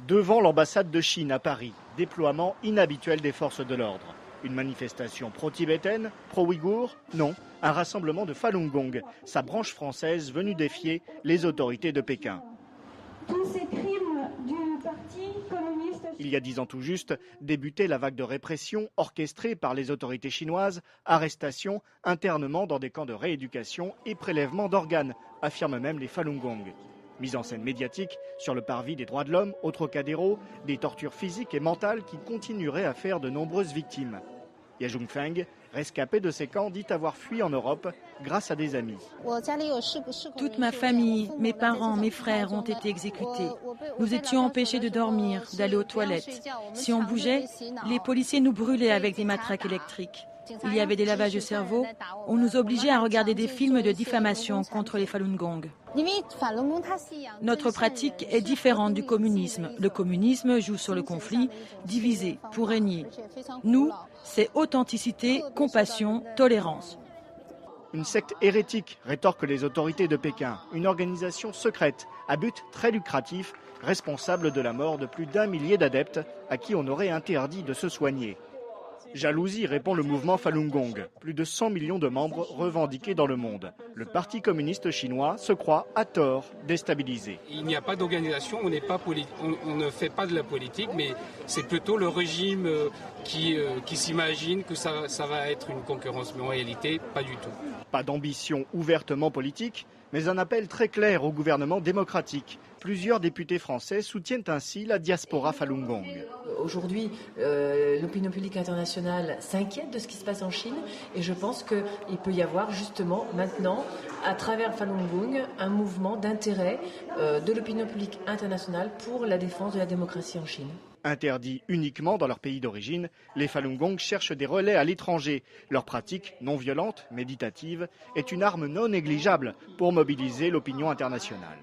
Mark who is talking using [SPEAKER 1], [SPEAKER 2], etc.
[SPEAKER 1] Devant l'ambassade de Chine à Paris, déploiement inhabituel des forces de l'ordre. Une manifestation pro-tibétaine, pro-ouïghour? Non, un rassemblement de Falun Gong, sa branche française venue défier les autorités de Pékin.
[SPEAKER 2] Tous ces crimes du Parti communiste.
[SPEAKER 1] Il y a 10 ans tout juste, débutait la vague de répression orchestrée par les autorités chinoises, arrestations, internements dans des camps de rééducation et prélèvement d'organes, affirment même les Falun Gong. Mise en scène médiatique sur le parvis des droits de l'homme, au Trocadéro, des tortures physiques et mentales qui continueraient à faire de nombreuses victimes. Yajung Feng, rescapé de ces camps, dit avoir fui en Europe grâce à des amis.
[SPEAKER 3] Toute ma famille, mes parents, mes frères ont été exécutés. Nous étions empêchés de dormir, d'aller aux toilettes. Si on bougeait, les policiers nous brûlaient avec des matraques électriques. Il y avait des lavages de cerveau. On nous obligeait à regarder des films de diffamation contre les Falun Gong. Notre pratique est différente du communisme. Le communisme joue sur le conflit, diviser pour régner. Nous, c'est authenticité, compassion, tolérance.
[SPEAKER 1] Une secte hérétique, rétorquent les autorités de Pékin. Une organisation secrète, à but très lucratif, responsable de la mort de plus d'1 millier d'adeptes à qui on aurait interdit de se soigner. Jalousie, répond le mouvement Falun Gong. Plus de 100 millions de membres revendiqués dans le monde. Le Parti communiste chinois se croit, à tort, déstabilisé.
[SPEAKER 4] Il n'y a pas d'organisation, on ne fait pas de la politique, mais c'est plutôt le régime qui s'imagine que ça va être une concurrence. Mais en réalité, pas du tout.
[SPEAKER 1] Pas d'ambition ouvertement politique, mais un appel très clair au gouvernement démocratique. Plusieurs députés français soutiennent ainsi la diaspora Falun Gong.
[SPEAKER 5] Aujourd'hui, l'opinion publique internationale s'inquiète de ce qui se passe en Chine et je pense qu'il peut y avoir justement maintenant, à travers Falun Gong, un mouvement d'intérêt de l'opinion publique internationale pour la défense de la démocratie en Chine.
[SPEAKER 1] Interdits uniquement dans leur pays d'origine, les Falun Gong cherchent des relais à l'étranger. Leur pratique, non violente, méditative, est une arme non négligeable pour mobiliser l'opinion internationale.